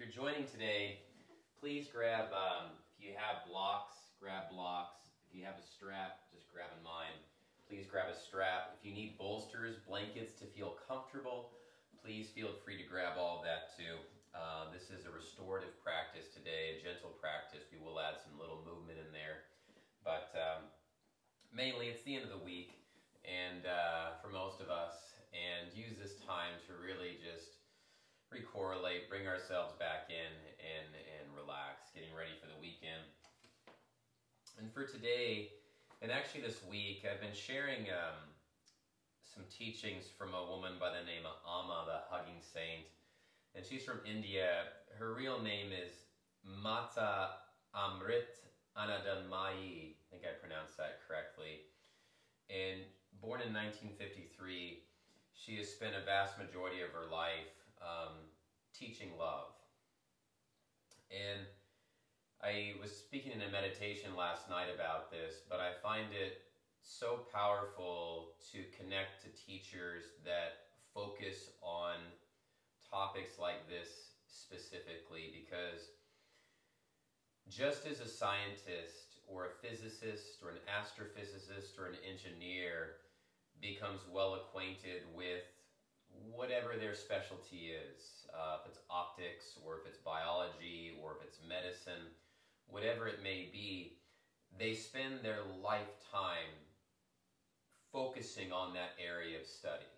you're joining today, please grab, if you have blocks, grab blocks. If you have a strap, just grab mine. Please grab a strap. If you need bolsters, blankets to feel comfortable, please feel free to grab all of that too. This is a restorative practice today, a gentle practice. We will add some little movement in there. But mainly it's the end of the week and for most of us, and use this time to really just recorrelate, bring ourselves back in and relax, getting ready for the weekend. And for today, and actually this week, I've been sharing some teachings from a woman by the name of Amma, the hugging saint. And she's from India. Her real name is Mata Amrit Anandamayi. I think I pronounced that correctly. And born in 1953, she has spent a vast majority of her life teaching love. And I was speaking in a meditation last night about this, but I find it so powerful to connect to teachers that focus on topics like this specifically, because just as a scientist or a physicist or an astrophysicist or an engineer becomes well acquainted with whatever their specialty is, if it's optics or if it's biology or if it's medicine, whatever it may be, they spend their lifetime focusing on that area of study.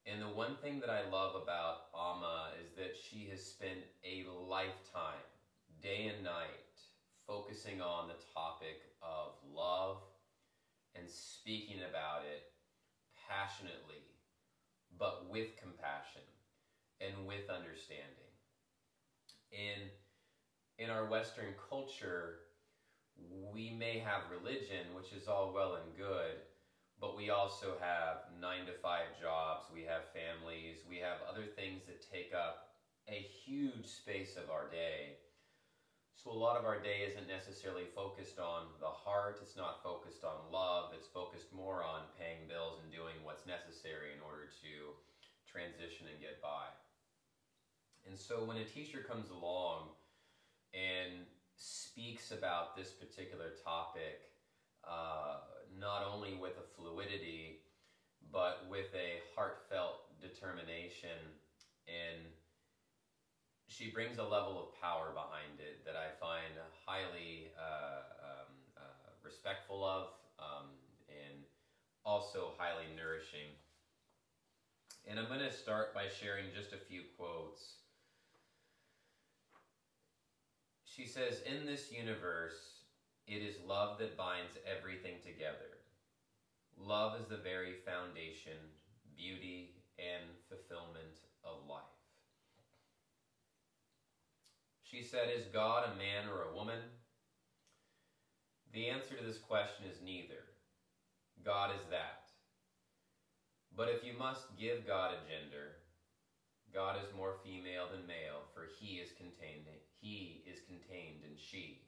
And the one thing that I love about Amma is that she has spent a lifetime, day and night, focusing on the topic of love and speaking about it passionately, but with compassion and with understanding. In our Western culture, we may have religion, which is all well and good, but we also have 9-to-5 jobs, we have families, we have other things that take up a huge space of our day. So a lot of our day isn't necessarily focused on the heart, it's not focused on love, it's focused more on paying bills and doing what's necessary in order to transition and get by. And so when a teacher comes along and speaks about this particular topic, not only with a fluidity, but with a heartfelt determination, and she brings a level of power behind it that I find highly respectful of, and also highly nourishing. And I'm going to start by sharing just a few quotes. She says, "In this universe, it is love that binds everything together. Love is the very foundation, beauty, and fulfillment of life." She said, "Is God a man or a woman? The answer to this question is neither. God is that. But if you must give God a gender, God is more female than male, for he is contained in she."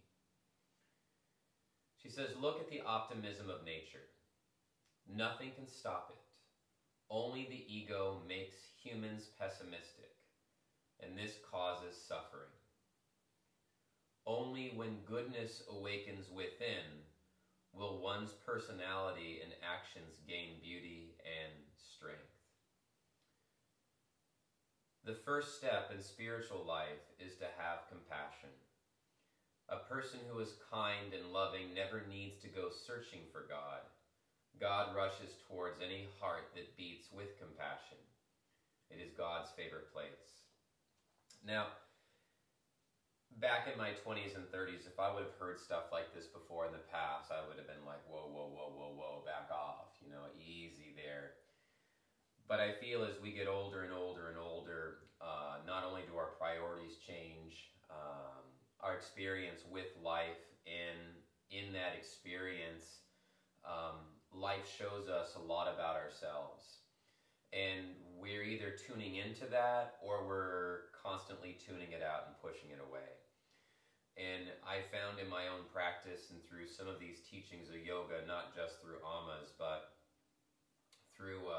She says, "Look at the optimism of nature. Nothing can stop it. Only the ego makes humans pessimistic, and this causes suffering. Only when goodness awakens within will one's personality and actions gain beauty and strength. The first step in spiritual life is to have compassion. A person who is kind and loving never needs to go searching for God. God rushes towards any heart that beats with compassion. It is God's favorite place." Now, back in my 20s and 30s, if I would have heard stuff like this before in the past, I would have been like, whoa, whoa, whoa, whoa, whoa, back off, easy there. But I feel as we get older and older and older, not only do our priorities change, our experience with life, and in that experience, life shows us a lot about ourselves. And we're either tuning into that or we're constantly tuning it out and pushing it away. And I found in my own practice and through some of these teachings of yoga, not just through Amma's, but through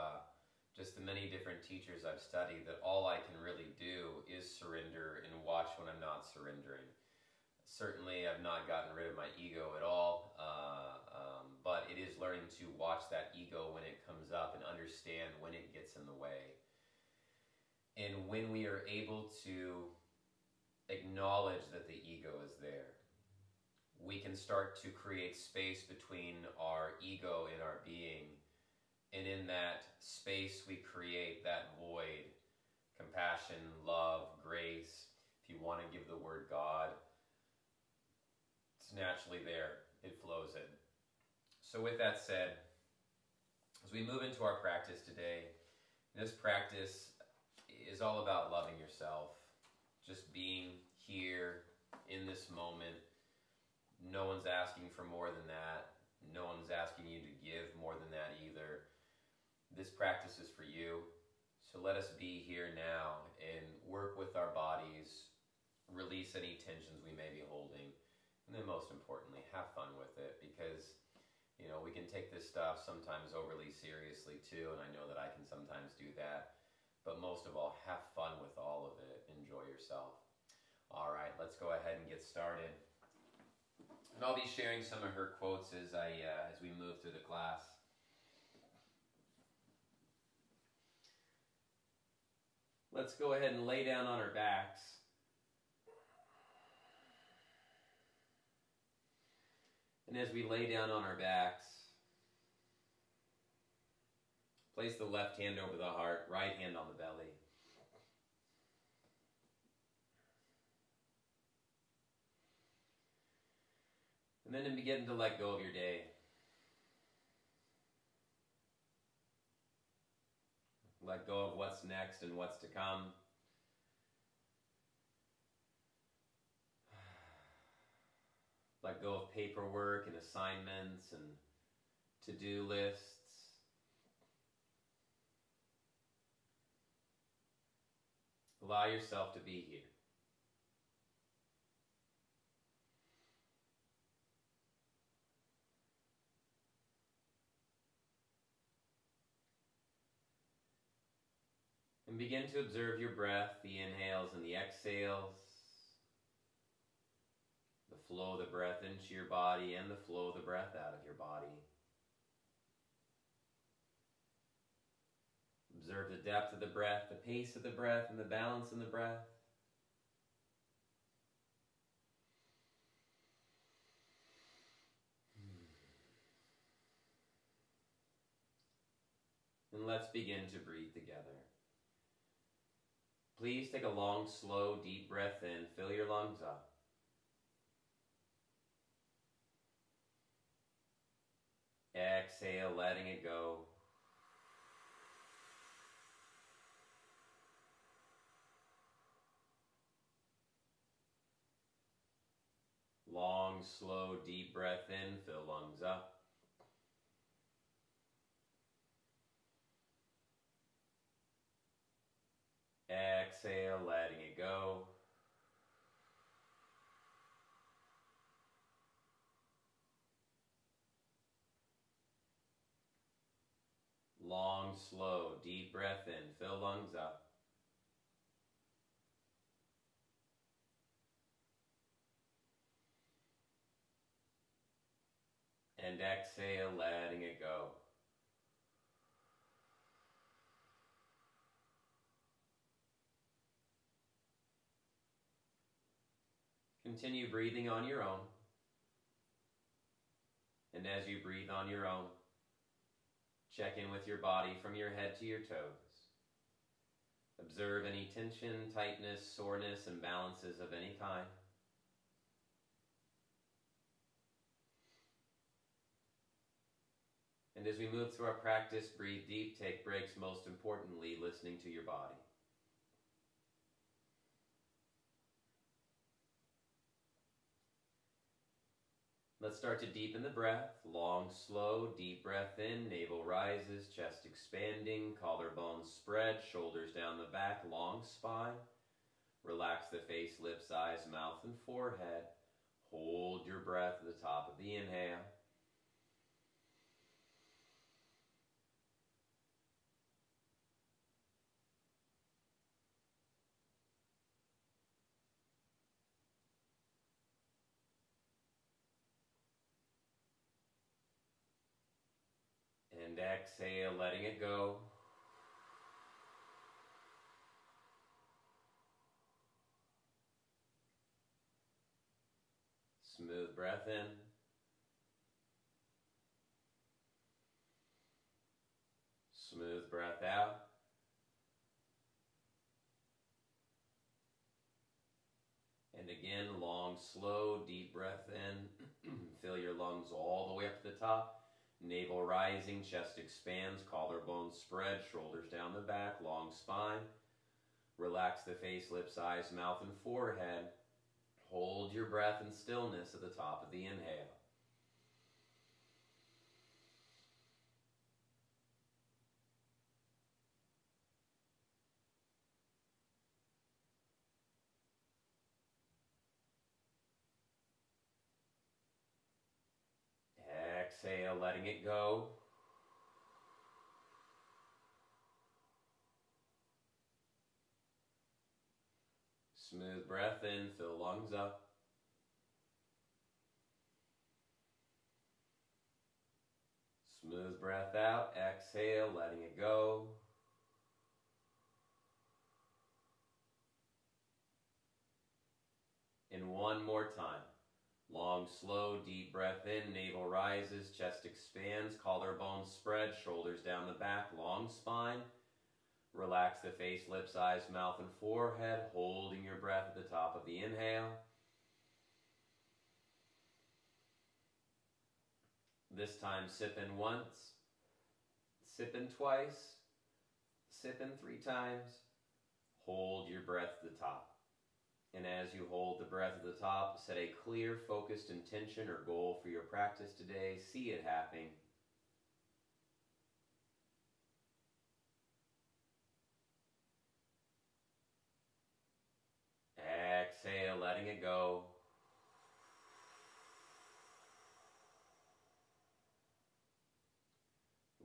just the many different teachers I've studied, that all I can really do is surrender surrendering. Certainly, I've not gotten rid of my ego at all, but it is learning to watch that ego when it comes up and understand when it gets in the way. And when we are able to acknowledge that the ego is there, we can start to create space between our ego and our being. And in that space, we create that void, compassion, love, grace. If you want to give the word God, it's naturally there. It flows in. So with that said, as we move into our practice today, this practice is all about loving yourself, just being here in this moment. No one's asking for more than that. No one's asking you to give more than that either. This practice is for you. So let us be here now and work with our bodies, release any tensions we may be holding, and then most importantly, have fun with it, because we can take this stuff sometimes overly seriously too, and I know that I can sometimes do that. But most of all, have fun with all of it. Enjoy yourself. All right, let's go ahead and get started. And I'll be sharing some of her quotes as we move through the class. Let's go ahead and lay down on our backs. And as we lay down on our backs, place the left hand over the heart, right hand on the belly. And then begin to let go of your day. Let go of what's next and what's to come. Let go of paperwork and assignments and to-do lists. Allow yourself to be here. And begin to observe your breath, the inhales and the exhales, the flow of the breath into your body and the flow of the breath out of your body. Observe the depth of the breath, the pace of the breath, and the balance in the breath. And let's begin to breathe together. Please take a long, slow, deep breath in. Fill your lungs up. Exhale, letting it go. Long, slow, deep breath in. Fill lungs up. Exhale, letting it go. Long, slow, deep breath in. Fill lungs up. And exhale, letting it go. Continue breathing on your own. And as you breathe on your own, check in with your body from your head to your toes. Observe any tension, tightness, soreness, imbalances of any kind. And as we move through our practice, breathe deep, take breaks, most importantly, listening to your body. Let's start to deepen the breath. Long, slow, deep breath in. Navel rises, chest expanding, collarbones spread, shoulders down the back, long spine. Relax the face, lips, eyes, mouth, and forehead. Hold your breath at the top of the inhale. And exhale, letting it go. Smooth breath in. Smooth breath out. And again, long, slow, deep breath in. Fill your lungs all the way up to the top. Navel rising, chest expands, collarbones spread, shoulders down the back, long spine. Relax the face, lips, eyes, mouth, and forehead. Hold your breath in stillness at the top of the inhale. Exhale, letting it go. Smooth breath in, fill lungs up. Smooth breath out, exhale, letting it go. And one more time. Long, slow, deep breath in, navel rises, chest expands, collarbones spread, shoulders down the back, long spine. Relax the face, lips, eyes, mouth, and forehead, holding your breath at the top of the inhale. This time, sip in once, sip in twice, sip in 3 times. Hold your breath at the top. And as you hold the breath at the top, set a clear, focused intention or goal for your practice today. See it happening. Exhale, letting it go.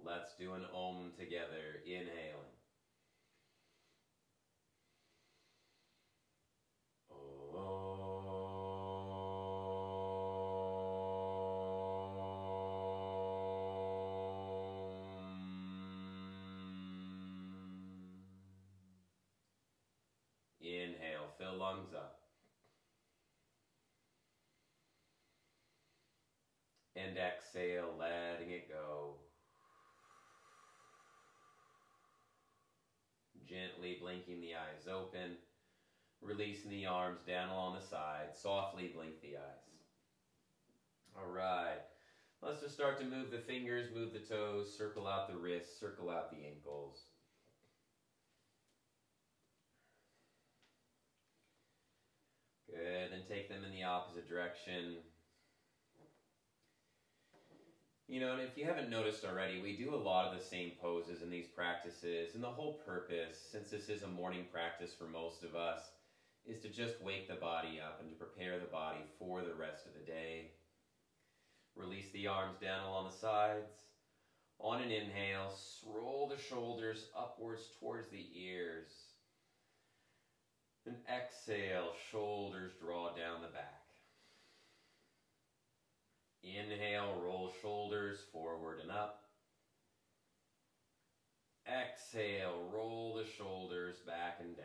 Let's do an Om together. Inhaling. Inhale, fill lungs up. And exhale, letting it go. Gently blinking the eyes open, releasing the arms down along the side, softly blink the eyes. All right, let's just start to move the fingers, move the toes, circle out the wrists, circle out the ankles. Good, then take them in the opposite direction. You know, and if you haven't noticed already, we do a lot of the same poses in these practices, and the whole purpose, since this is a morning practice for most of us, is to just wake the body up and to prepare the body for the rest of the day. Release the arms down along the sides. On an inhale, roll the shoulders upwards towards the ears. Then exhale, shoulders draw down the back. Inhale, roll shoulders forward and up. Exhale, roll the shoulders back and down.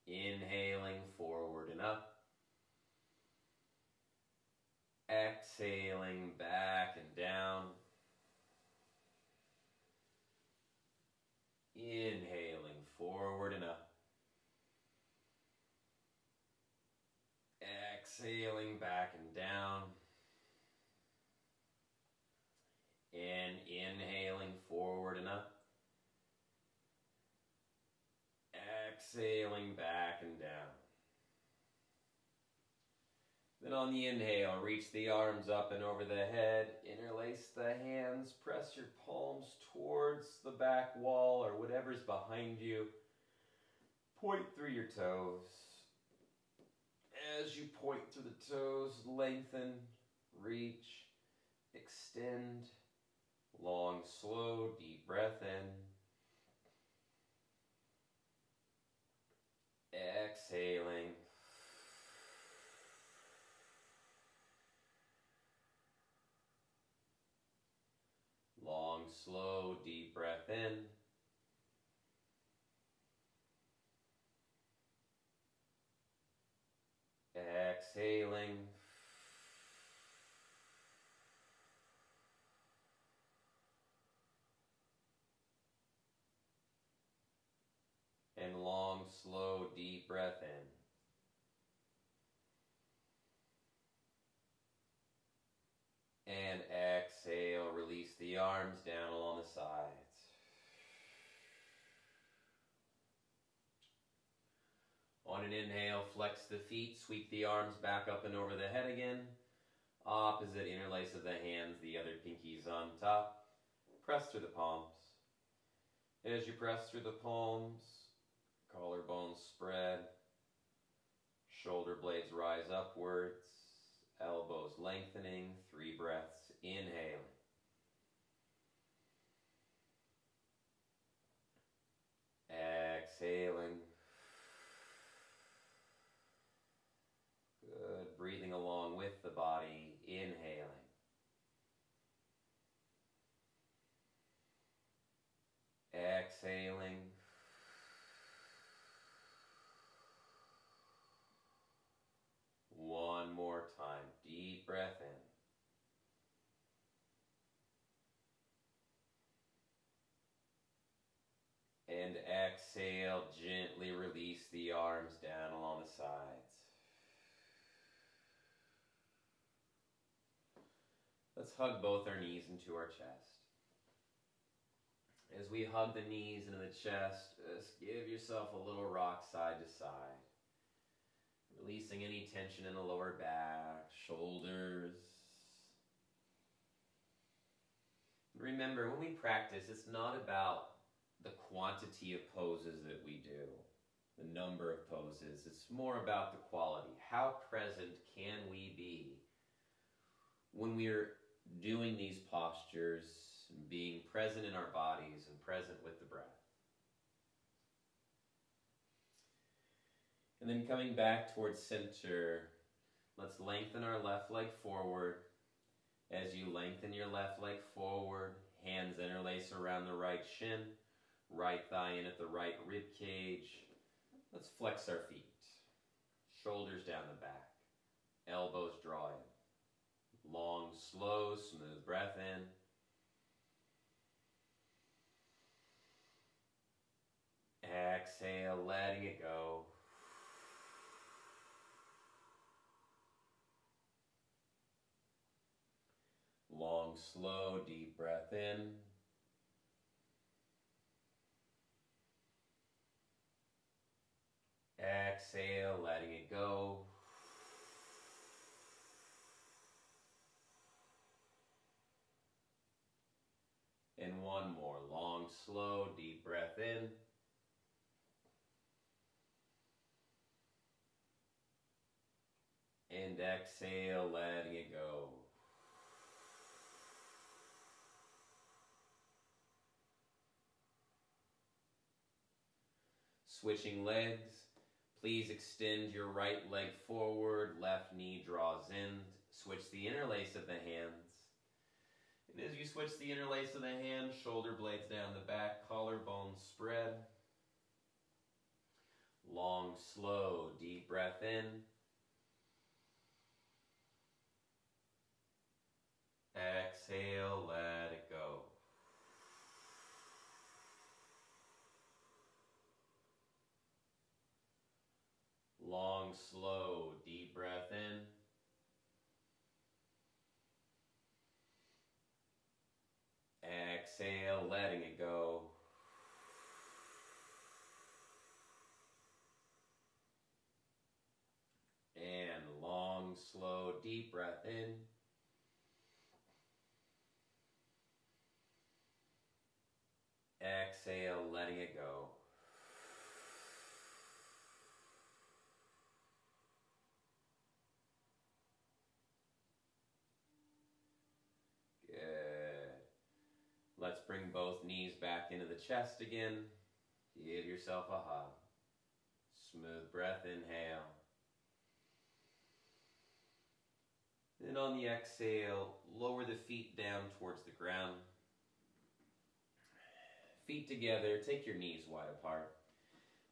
Inhaling, forward and up. Exhaling, back and down. Inhaling, forward and up. Exhaling, back and down. And inhaling, forward and up. Exhaling, back and down. Then on the inhale, reach the arms up and over the head. Interlace the hands. Press your palms towards the back wall or whatever's behind you. Point through your toes. As you point through the toes, lengthen, reach, extend. Long, slow, deep breath in. Exhaling. And long, slow, deep breath in. And exhale, release the arms down along the sides. On an inhale, flex the feet, sweep the arms back up and over the head again. Opposite interlace of the hands, the other pinkies on top. Press through the palms. As you press through the palms, collarbones spread, shoulder blades rise upwards, elbows lengthening, 3 breaths, inhaling. Exhaling. Good, breathing along with the body, inhaling. Exhaling. One more time, deep breath in. And exhale, gently release the arms down along the sides. Let's hug both our knees into our chest. As we hug the knees into the chest, just give yourself a little rock side to side. Releasing any tension in the lower back, shoulders. Remember, when we practice, it's not about the quantity of poses that we do, the number of poses. It's more about the quality. How present can we be when we're doing these postures, being present in our bodies and present with the breath. And then coming back towards center, let's lengthen our left leg forward. As you lengthen your left leg forward, hands interlace around the right shin, right thigh in at the right rib cage. Let's flex our feet. Shoulders down the back, elbows draw in. Long, slow, smooth breath in. Exhale, letting it go. Long, slow, deep breath in. Exhale, letting it go. And one more. Long, slow, deep breath in. And exhale, letting it go. Switching legs. Please extend your right leg forward, left knee draws in. Switch the interlace of the hands. And as you switch the interlace of the hands, shoulder blades down the back, collarbones spread. Long, slow, deep breath in. Exhale, let it go. Long, slow, deep breath in. Exhale, letting it go. And long, slow, deep breath in. Exhale, letting it go. Good. Let's bring both knees back into the chest again. Give yourself a hug. Smooth breath, inhale. Then on the exhale, lower the feet down towards the ground. Feet together, take your knees wide apart.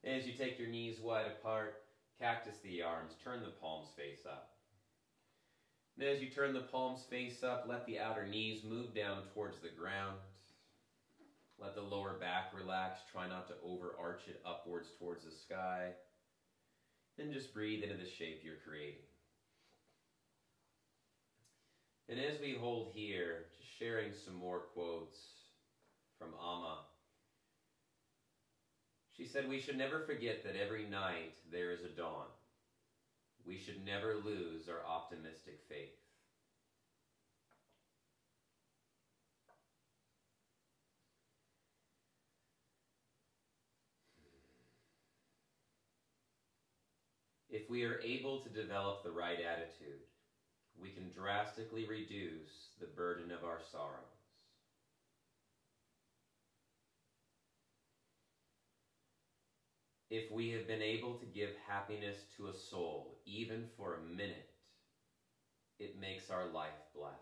As you take your knees wide apart, cactus the arms, turn the palms face up. And as you turn the palms face up, let the outer knees move down towards the ground. Let the lower back relax. Try not to overarch it upwards towards the sky. And just breathe into the shape you're creating. And as we hold here, just sharing some more quotes from Amma. She said, "We should never forget that every night there is a dawn. We should never lose our optimistic faith." If we are able to develop the right attitude, we can drastically reduce the burden of our sorrows. If we have been able to give happiness to a soul, even for a minute, it makes our life blessed.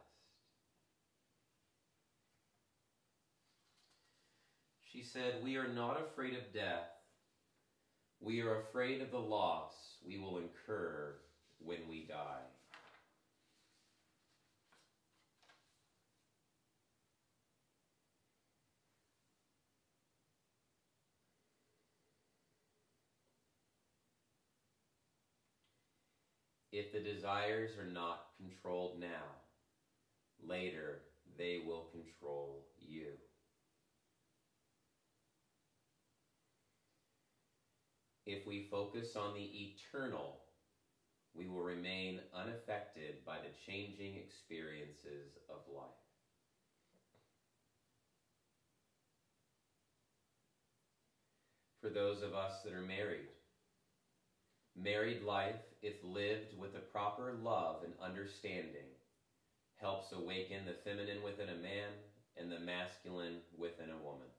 She said, "We are not afraid of death. We are afraid of the loss we will incur when we die." If the desires are not controlled now, later they will control you. If we focus on the eternal, we will remain unaffected by the changing experiences of life. For those of us that are married, married life, if lived with the proper love and understanding, helps awaken the feminine within a man and the masculine within a woman.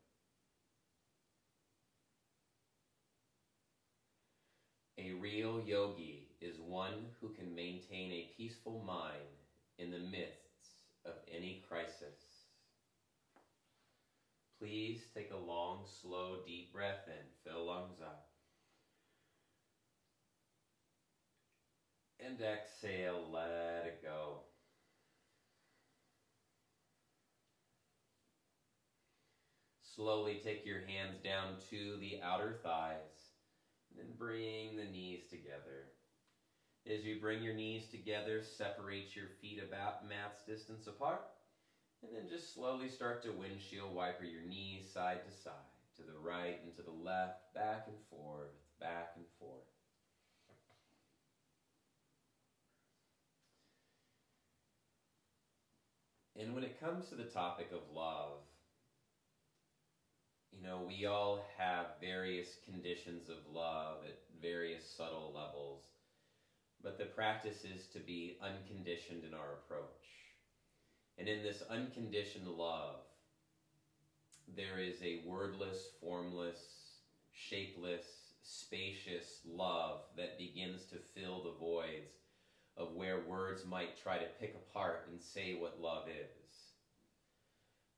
A real yogi is one who can maintain a peaceful mind in the midst of any crisis. Please take a long, slow, deep breath in. Fill lungs up. And exhale, let it go. Slowly take your hands down to the outer thighs, and then bring the knees together. As you bring your knees together, separate your feet about mat's distance apart, and then just slowly start to windshield wiper your knees side to side, to the right and to the left, back and forth, back and forth. And when it comes to the topic of love, we all have various conditions of love at various subtle levels, but the practice is to be unconditioned in our approach. And in this unconditioned love, there is a wordless, formless, shapeless, spacious love that begins to fill the voids of where words might try to pick apart and say what love is.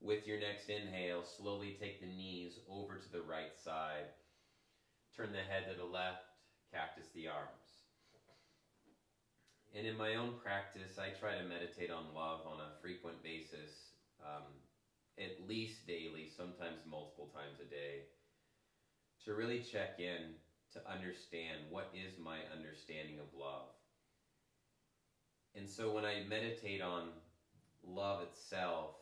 With your next inhale, slowly take the knees over to the right side. Turn the head to the left, cactus the arms. And in my own practice, I try to meditate on love on a frequent basis, at least daily, sometimes multiple times a day, to really check in to understand what is my understanding of love. And so when I meditate on love itself,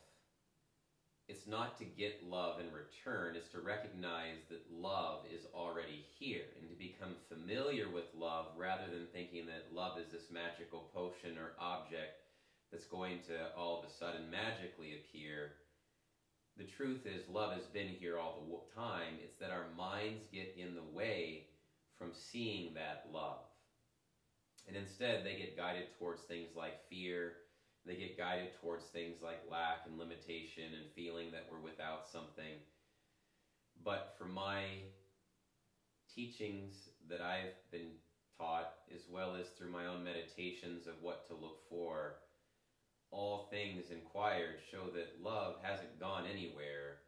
it's not to get love in return, it's to recognize that love is already here and to become familiar with love rather than thinking that love is this magical potion or object that's going to all of a sudden magically appear. The truth is love has been here all the time. It's that our minds get in the way from seeing that love. And instead they get guided towards things like fear. They get guided towards things like lack and limitation and feeling that we're without something. But for my teachings that I've been taught, as well as through my own meditations of what to look for, all things inquired show that love hasn't gone anywhere.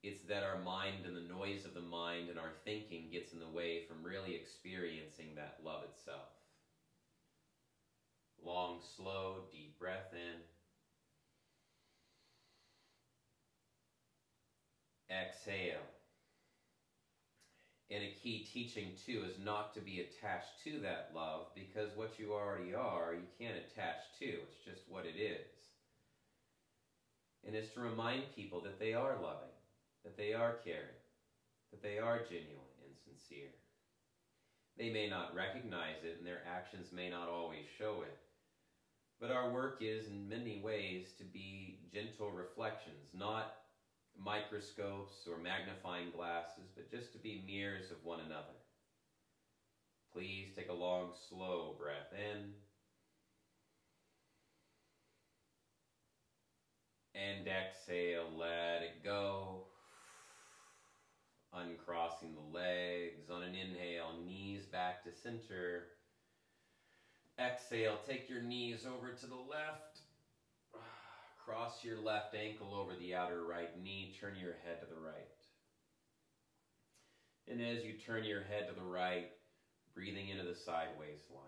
It's that our mind and the noise of the mind and our thinking gets in the way from really experiencing that love itself. Long, slow, deep breath in. Exhale. And a key teaching too is not to be attached to that love, because what you already are, you can't attach to. It's just what it is. And it's to remind people that they are loving, that they are caring, that they are genuine and sincere. They may not recognize it, and their actions may not always show it. But our work is, in many ways, to be gentle reflections, not microscopes or magnifying glasses, but just to be mirrors of one another. Please take a long, slow breath in. And exhale, let it go. Uncrossing the legs on an inhale, knees back to center. Exhale, take your knees over to the left. Cross your left ankle over the outer right knee. Turn your head to the right. And as you turn your head to the right, breathing into the sideways line.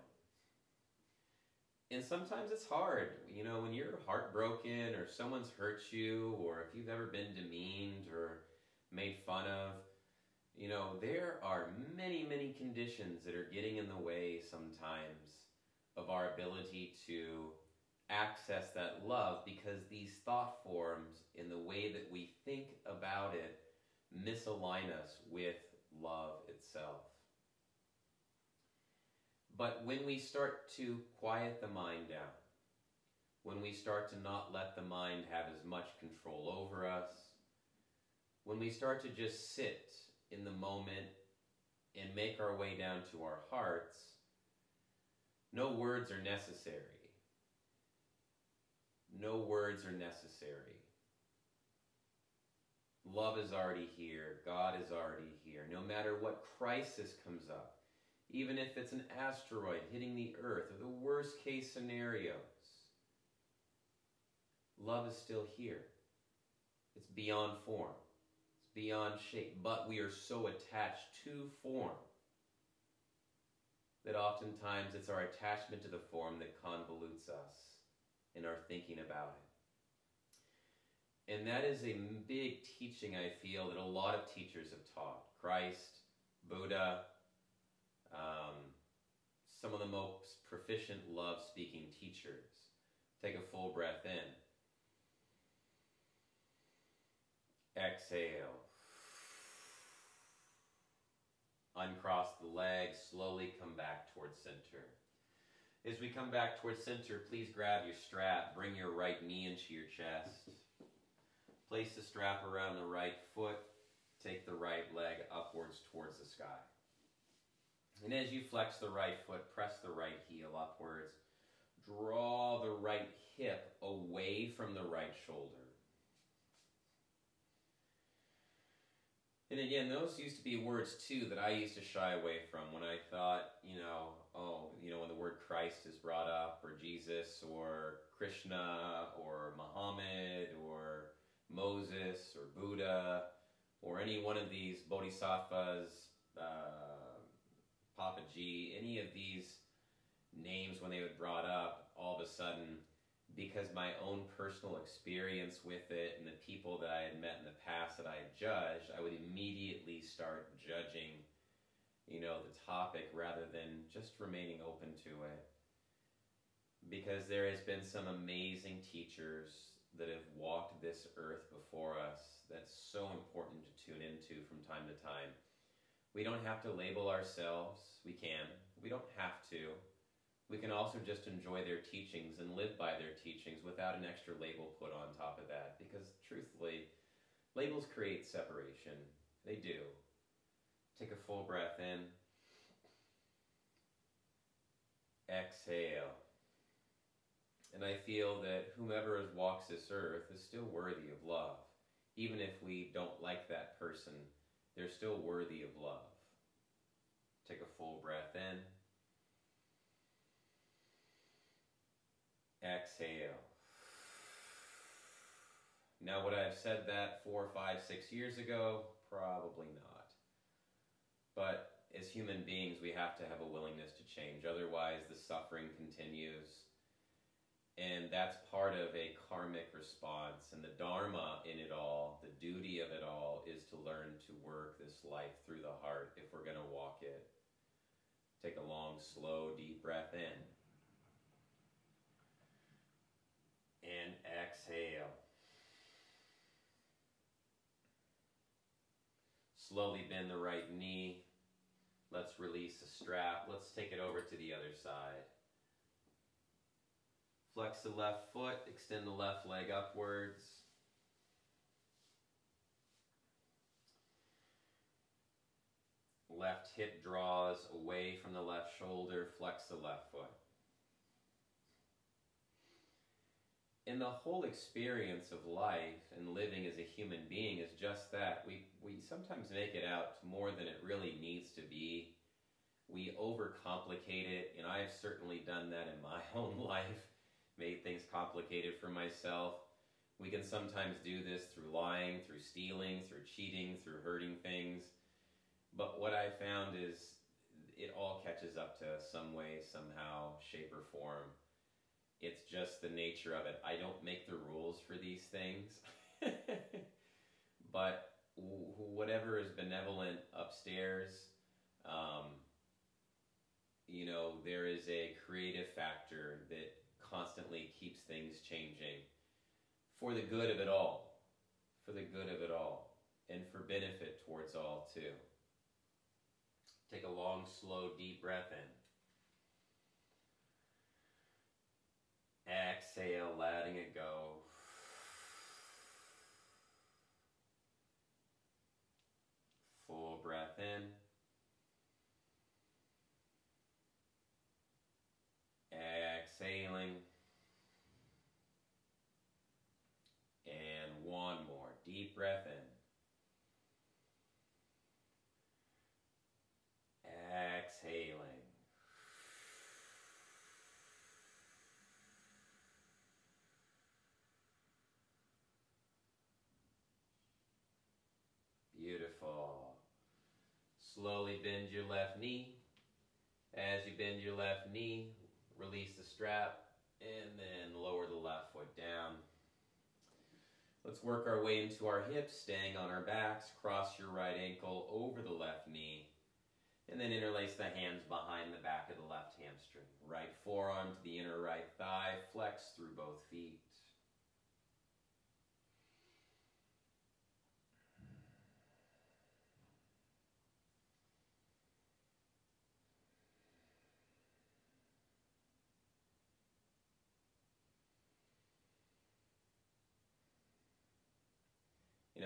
And sometimes it's hard, you know, when you're heartbroken or someone's hurt you, or if you've ever been demeaned or made fun of, you know, there are many, many conditions that are getting in the way sometimes of our ability to access that love, because these thought forms in the way that we think about it misalign us with love itself. But when we start to quiet the mind down, when we start to not let the mind have as much control over us, when we start to just sit in the moment and make our way down to our hearts, no words are necessary. No words are necessary. Love is already here. God is already here. No matter what crisis comes up, even if it's an asteroid hitting the earth or the worst case scenarios, love is still here. It's beyond form. It's beyond shape. But we are so attached to form that oftentimes it's our attachment to the form that convolutes us in our thinking about it. And that is a big teaching, I feel, that a lot of teachers have taught. Christ, Buddha, some of the most proficient love-speaking teachers. Take a full breath in. Exhale. Uncross the legs, slowly come back towards center. As we come back towards center, please grab your strap, bring your right knee into your chest. Place the strap around the right foot, take the right leg upwards towards the sky. And as you flex the right foot, press the right heel upwards. Draw the right hip away from the right shoulder. And again, those used to be words too that I used to shy away from when I thought, when the word Christ is brought up, or Jesus, or Krishna, or Muhammad, or Moses, or Buddha, or any one of these bodhisattvas, Papaji, any of these names, when they were brought up, all of a sudden, because my own personal experience with it and the people that I had met in the past that I had judged, I would immediately start judging, the topic rather than just remaining open to it. Because there has been some amazing teachers that have walked this earth before us that's so important to tune into from time to time. We don't have to label ourselves. We can. We don't have to. We can also just enjoy their teachings and live by their teachings without an extra label put on top of that. Because truthfully, labels create separation. They do. Take a full breath in. Exhale. And I feel that whomever walks this earth is still worthy of love. Even if we don't like that person, they're still worthy of love. Take a full breath in. Exhale. Now, would I have said that 4, 5, 6 years ago? Probably not. But as human beings, we have to have a willingness to change. Otherwise, the suffering continues. And that's part of a karmic response. And the dharma in it all, the duty of it all, is to learn to work this life through the heart if we're going to walk it. Take a long, slow, deep breath in. And exhale. Slowly bend the right knee. Let's release the strap. Let's take it over to the other side. Flex the left foot, extend the left leg upwards. Left hip draws away from the left shoulder, flex the left foot. And the whole experience of life and living as a human being is just that. We sometimes make it out more than it really needs to be. We overcomplicate it, and I have certainly done that in my own life, made things complicated for myself. We can sometimes do this through lying, through stealing, through cheating, through hurting things. But what I found is it all catches up to us some way, somehow, shape, or form. It's just the nature of it. I don't make the rules for these things. But whatever is benevolent upstairs, there is a creative factor that constantly keeps things changing for the good of it all. For the good of it all. And for benefit towards all, too. Take a long, slow, deep breath in. Exhale, letting it go. Full breath in. Exhaling. And one more. Deep breath in. Exhaling. Beautiful. Slowly bend your left knee. As you bend your left knee, release the strap and then lower the left foot down. Let's work our way into our hips, staying on our backs. Cross your right ankle over the left knee. And then interlace the hands behind the back of the left hamstring. Right forearm to the inner right thigh. Flex through both feet.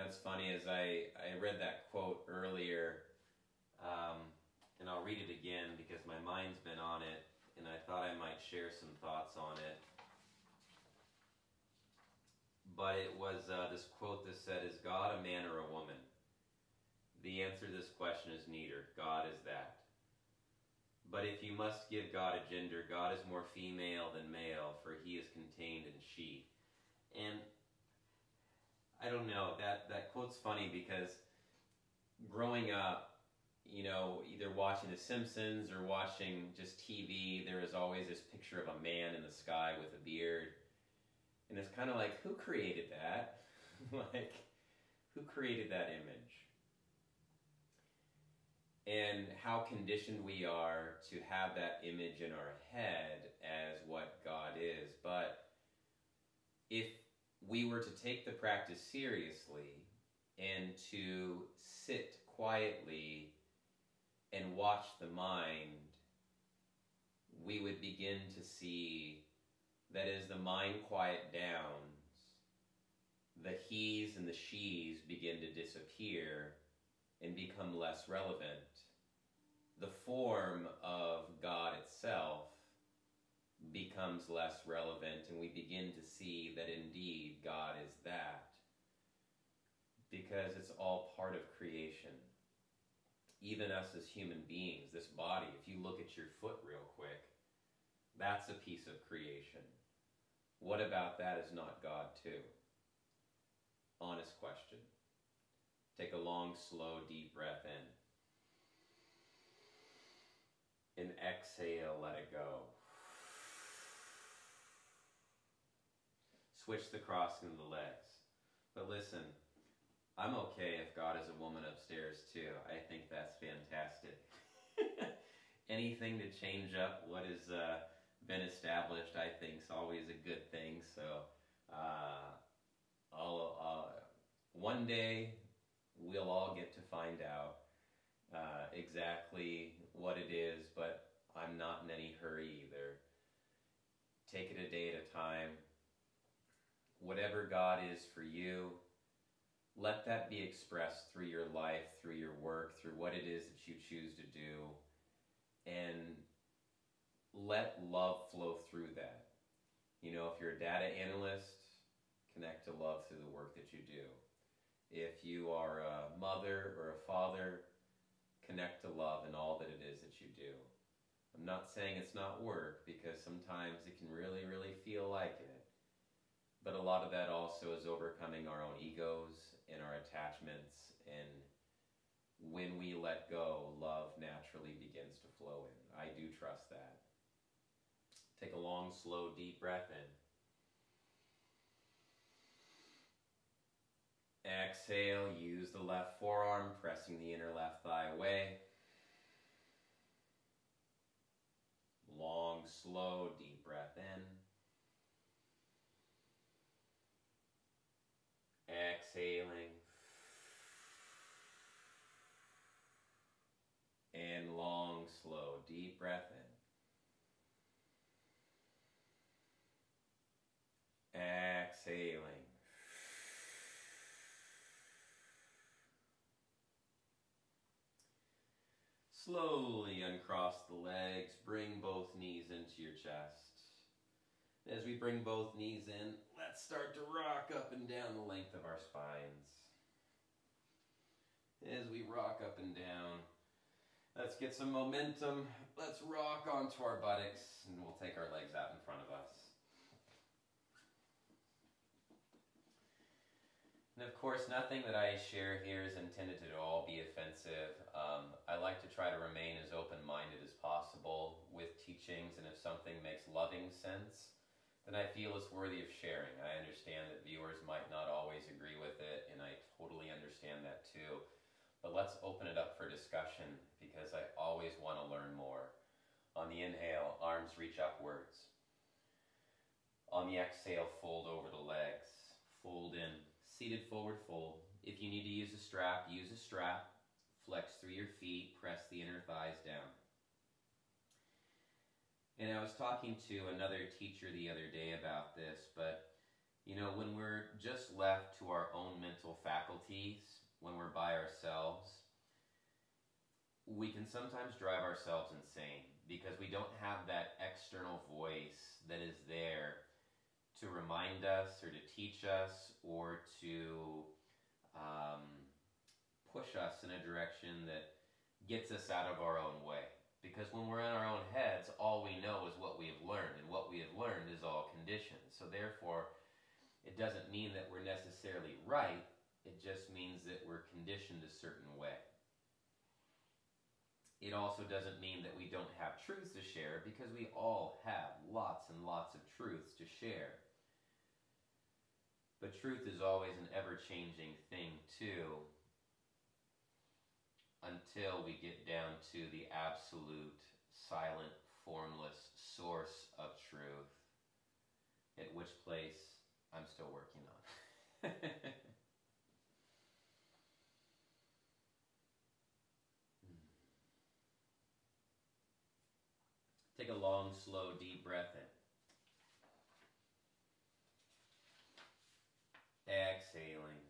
It's funny, as I read that quote earlier, and I'll read it again because my mind's been on it, and I thought I might share some thoughts on it. But it was this quote that said, "Is God a man or a woman?" The answer to this question is neither. God is that. But if you must give God a gender, God is more female than male, for he is contained in she. And I don't know, that quote's funny because growing up, either watching The Simpsons or watching just TV, there is always this picture of a man in the sky with a beard. And it's kind of like, who created that? Like, who created that image? And how conditioned we are to have that image in our head as what God is. But if we were to take the practice seriously and to sit quietly and watch the mind, we would begin to see that as the mind quiet downs, the he's and the she's begin to disappear and become less relevant. The form of God itself becomes less relevant, and we begin to see that indeed God is that, because it's all part of creation. Even us as human beings, this body, if you look at your foot real quick, that's a piece of creation. What about that is not God too? Honest question. Take a long, slow, deep breath in. And exhale, let it go. switch the crossing of the legs. But listen, I'm okay if God is a woman upstairs too. I think that's fantastic. Anything to change up what has been established, I think, is always a good thing. So one day we'll all get to find out exactly what it is, but I'm not in any hurry either. Take it a day at a time. Whatever God is for you, let that be expressed through your life, through your work, through what it is that you choose to do, and let love flow through that. You know, if you're a data analyst, connect to love through the work that you do. If you are a mother or a father, connect to love in all that it is that you do. I'm not saying it's not work, because sometimes it can really, really feel like it. But a lot of that also is overcoming our own egos and our attachments, and when we let go, love naturally begins to flow in. I do trust that. Take a long, slow, deep breath in. Exhale, use the left forearm, pressing the inner left thigh away. Long, slow, deep breath in. Exhaling. And long, slow, deep breath in. Exhaling. Slowly uncross the legs, bring both knees into your chest. As we bring both knees in, let's start to rock up and down the length of our spines. As we rock up and down, let's get some momentum. Let's rock onto our buttocks, and we'll take our legs out in front of us. And of course, nothing that I share here is intended to all be offensive. I like to try to remain as open-minded as possible with teachings, and if something makes loving sense, then I feel it's worthy of sharing. I understand that viewers might not always agree with it, and I totally understand that too. But let's open it up for discussion, because I always want to learn more. On the inhale, arms reach upwards. On the exhale, fold over the legs. Fold in. Seated forward fold. If you need to use a strap, use a strap. Flex through your feet. Press the inner thighs down. And I was talking to another teacher the other day about this, but you know, when we're just left to our own mental faculties, when we're by ourselves, we can sometimes drive ourselves insane because we don't have that external voice that is there to remind us or to teach us or to push us in a direction that gets us out of our own way. Because when we're in our own heads, all we know is what we have learned, and what we have learned is all conditioned. So therefore, it doesn't mean that we're necessarily right, it just means that we're conditioned a certain way. It also doesn't mean that we don't have truths to share, because we all have lots and lots of truths to share. But truth is always an ever-changing thing too, until we get down to the absolute, silent, formless source of truth, at which place I'm still working on. Take a long, slow, deep breath in. Exhaling.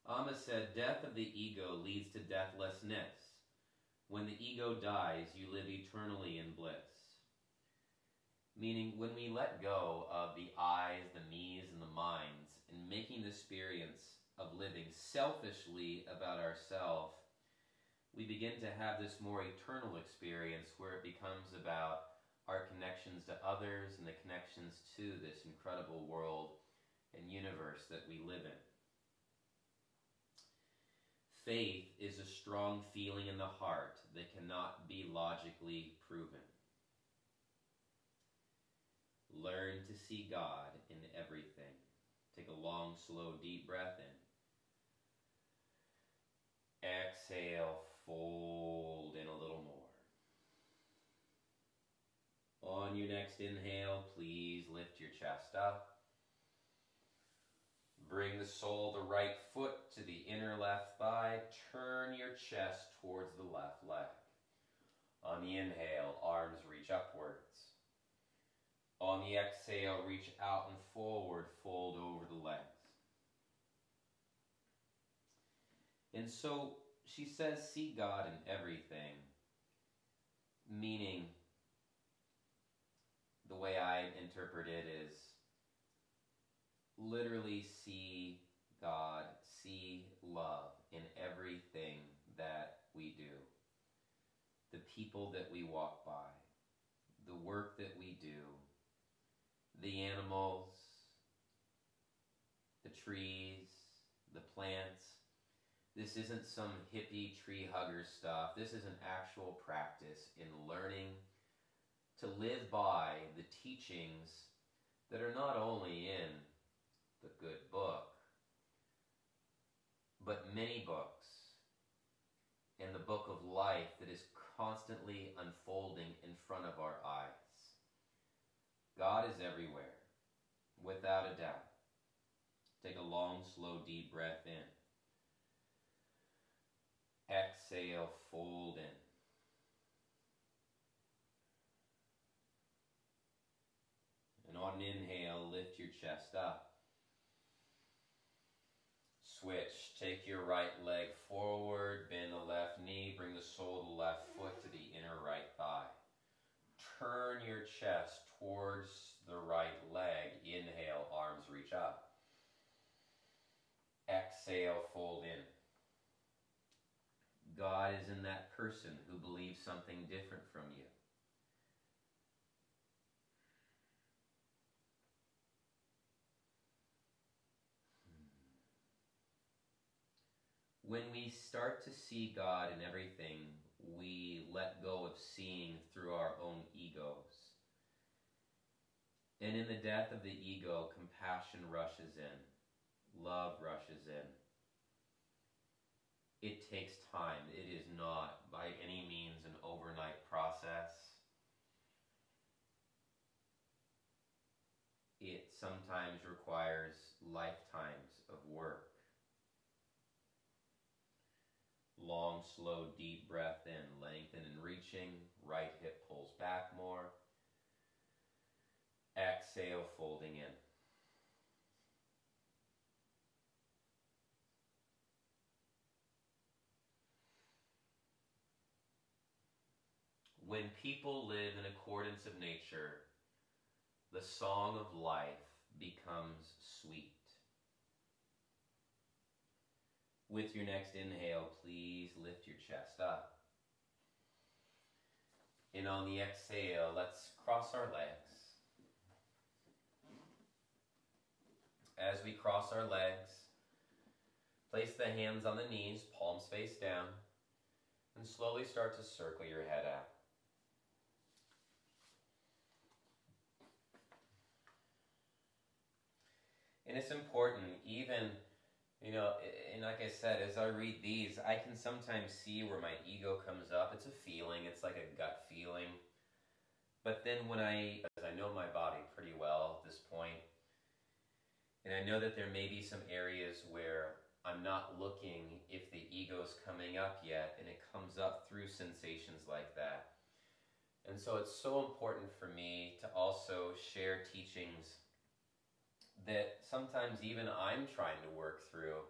Amma said, death of the ego leads to deathlessness. When the ego dies, you live eternally in bliss. Meaning, when we let go of the I's, the me's, and the mine's, and making the experience of living selfishly about ourselves, we begin to have this more eternal experience where it becomes about our connections to others and the connections to this incredible world and universe that we live in. Faith is a strong feeling in the heart that cannot be logically proven. Learn to see God in everything. Take a long, slow, deep breath in. Exhale, fold in a little more. On your next inhale, please lift your chest up. Bring the sole of the right foot to the inner left thigh. Turn your chest towards the left leg. On the inhale, arms reach upwards. On the exhale, reach out and forward, fold over the legs. And so she says, see God in everything, meaning the way I interpret it is literally see God, see love in everything that we do. The people that we walk by, the work that we do, the animals, the trees, the plants. This isn't some hippie tree hugger stuff. This is an actual practice in learning to live by the teachings that are not only in the good book, but many books in the book of life that is constantly unfolding in front of our eyes. God is everywhere, without a doubt. Take a long, slow, deep breath in. Exhale, fold in. And on an inhale, lift your chest up. Switch. Take your right leg forward, bend the left knee, bring the sole of the left foot to the inner right thigh. Turn your chest towards the right leg. Inhale, arms reach up. Exhale, fold in. God is in that person who believes something different from you. When we start to see God in everything, we let go of seeing through our own egos. And in the death of the ego, compassion rushes in. Love rushes in. It takes time. It is not by any means an overnight process. It sometimes requires lifetimes of work. Long, slow, deep breath in. Lengthen and reaching. Right hip pulls back more. Exhale, folding in. When people live in accordance of nature, the song of life becomes sweet. With your next inhale, please lift your chest up. And on the exhale, let's cross our legs. As we cross our legs, place the hands on the knees, palms face down, and slowly start to circle your head out. And it's important, even, and like I said, as I read these, I can sometimes see where my ego comes up. It's a feeling, it's like a gut feeling. But then as I know my body pretty well at this point, and I know that there may be some areas where I'm not looking if the ego's coming up yet, and it comes up through sensations like that. And so it's so important for me to also share teachings that sometimes even I'm trying to work through,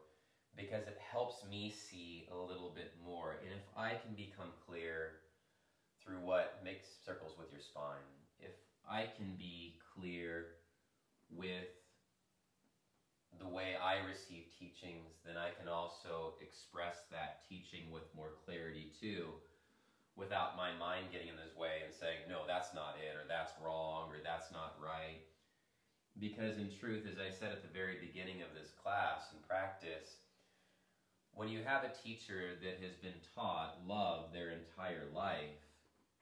because it helps me see a little bit more. And if I can become clear through what makes circles with your spine, if I can be clear with the way I receive teachings, then I can also express that teaching with more clarity too, without my mind getting in this way and saying, no, that's not it, or that's wrong, or that's not right. Because in truth, as I said at the very beginning of this class and practice, when you have a teacher that has been taught love their entire life,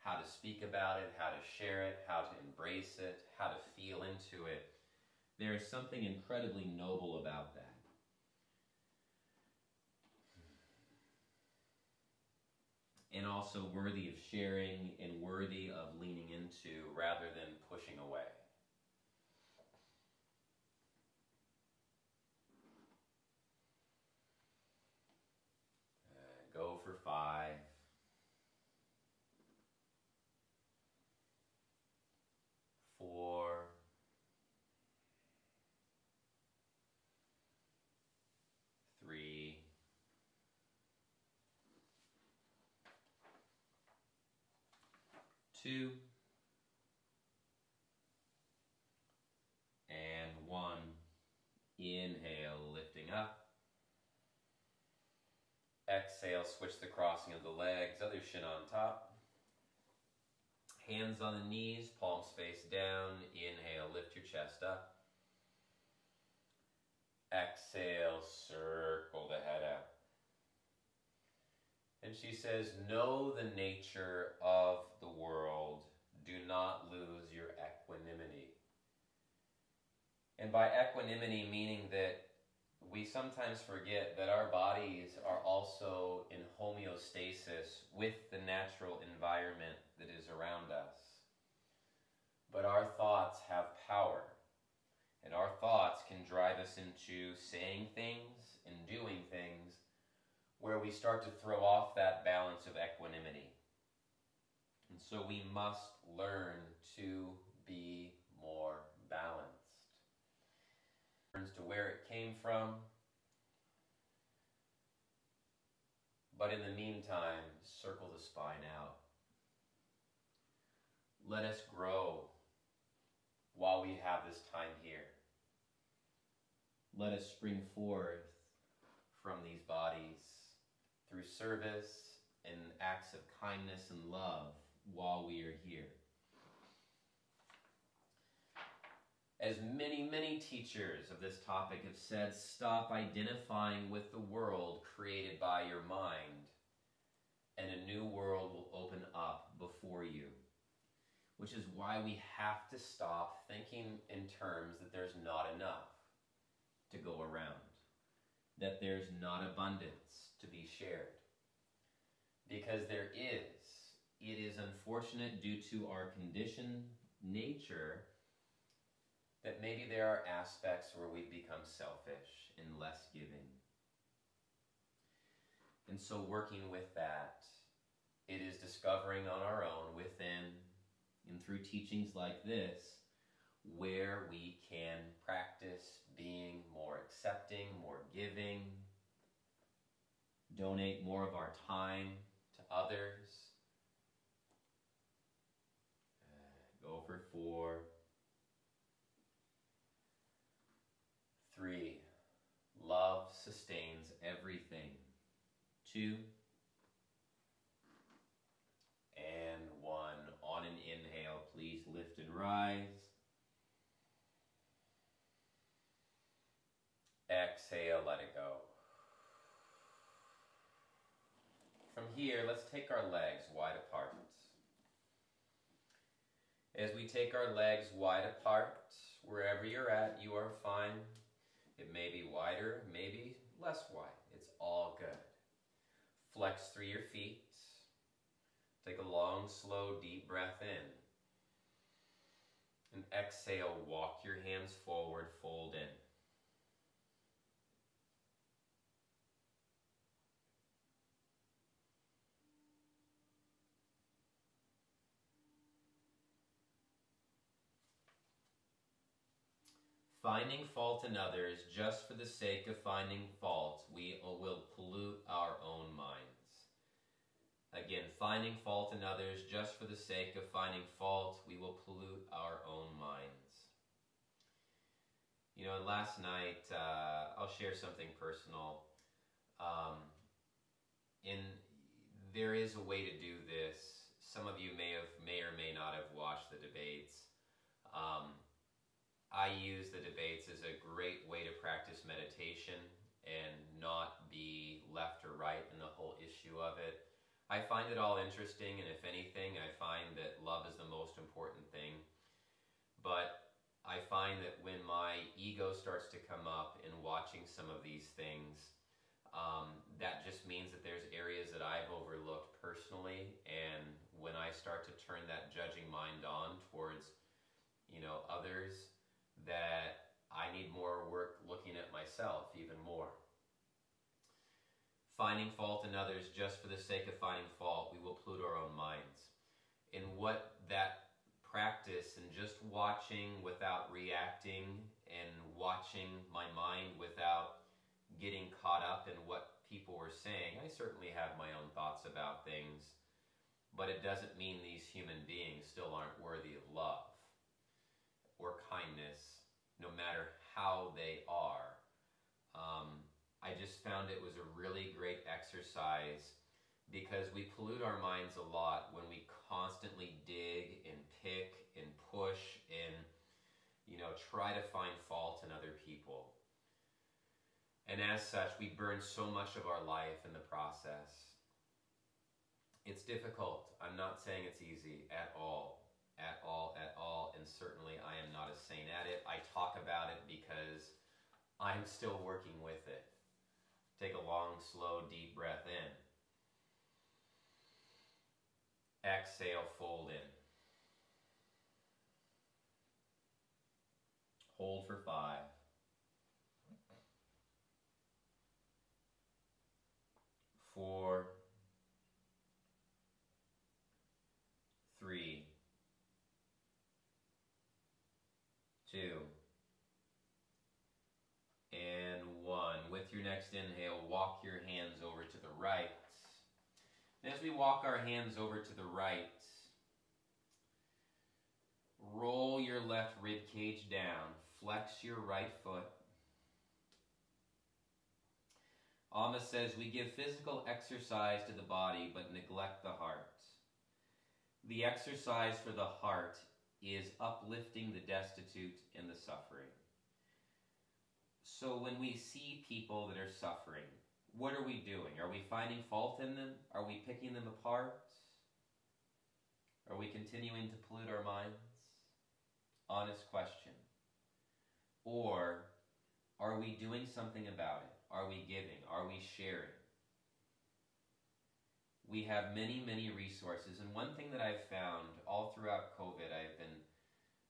how to speak about it, how to share it, how to embrace it, how to feel into it. There is something incredibly noble about that. And also worthy of sharing and worthy of leaning into rather than pushing away. Go for 5. 4. 3. 2. And 1. Inhale, lifting up. Exhale, switch the crossing of the legs, other shin on top. Hands on the knees, palms face down. Inhale, lift your chest up. Exhale, circle the head out. And she says, know the nature of the world. Do not lose your equanimity. And by equanimity, meaning that we sometimes forget that our bodies are also in homeostasis with the natural environment that is around us. But our thoughts have power. And our thoughts can drive us into saying things and doing things where we start to throw off that balance of equanimity. And so we must learn to be more balanced. To where it came from. But in the meantime, circle the spine out. Let us grow while we have this time here. Let us spring forth from these bodies through service and acts of kindness and love while we are here. As many, many teachers of this topic have said, stop identifying with the world created by your mind, and a new world will open up before you. Which is why we have to stop thinking in terms that there's not enough to go around, that there's not abundance to be shared. Because there is. It is unfortunate due to our conditioned nature that maybe there are aspects where we become selfish and less giving. And so working with that, it is discovering on our own within and through teachings like this, where we can practice being more accepting, more giving, donate more of our time to others. Go for 4. 3, love sustains everything. 2, and 1. On an inhale, please lift and rise. Exhale, let it go. From here, let's take our legs wide apart. As we take our legs wide apart, wherever you're at, you are fine. It may be wider, maybe less wide. It's all good. Flex through your feet. Take a long, slow, deep breath in. And exhale, walk your hands forward, fold in. Finding fault in others just for the sake of finding fault, we will pollute our own minds. Again, finding fault in others just for the sake of finding fault, we will pollute our own minds. You know, last night, I'll share something personal. There is a way to do this. Some of you may or may not have watched the debates. I use the debates as a great way to practice meditation and not be left or right in the whole issue of it. I find it all interesting, and if anything, I find that love is the most important thing. But I find that when my ego starts to come up in watching some of these things, that just means that there's areas that I've overlooked personally, and when I start to turn that judging mind on towards, others, that I need more work looking at myself even more. Finding fault in others just for the sake of finding fault, we will pollute our own minds. And what that practice and just watching without reacting and watching my mind without getting caught up in what people were saying. I certainly have my own thoughts about things, but it doesn't mean these human beings still aren't worthy of love or kindness, no matter how they are. I just found it was a really great exercise because we pollute our minds a lot when we constantly dig and pick and push and, try to find fault in other people. And as such, we burn so much of our life in the process. It's difficult. I'm not saying it's easy at all, and certainly I am not a saint at it. I talk about it because I'm still working with it. Take a long, slow, deep breath in. Exhale, fold in. Hold for 5. 4, 3, 2, and 1. With your next inhale, walk your hands over to the right. And as we walk our hands over to the right, roll your left rib cage down, flex your right foot. Amma says we give physical exercise to the body but neglect the heart. The exercise for the heart is uplifting the destitute and the suffering. So when we see people that are suffering, what are we doing? Are we finding fault in them? Are we picking them apart? Are we continuing to pollute our minds? Honest question. Or are we doing something about it? Are we giving? Are we sharing? We have many, many resources, and one thing that I've found all throughout COVID, I've been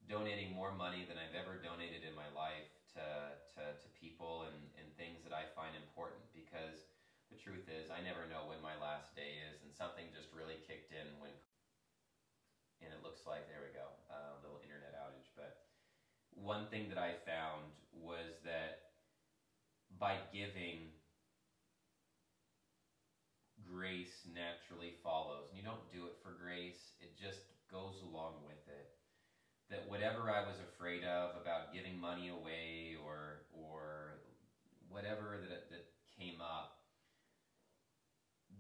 donating more money than I've ever donated in my life to people and things that I find important, because the truth is I never know when my last day is, and something just really kicked in when, and it looks like, there we go, a little internet outage, but one thing that I found was that by giving, grace naturally follows. And you don't do it for grace, it just goes along with it. That whatever I was afraid of about giving money away or whatever that came up,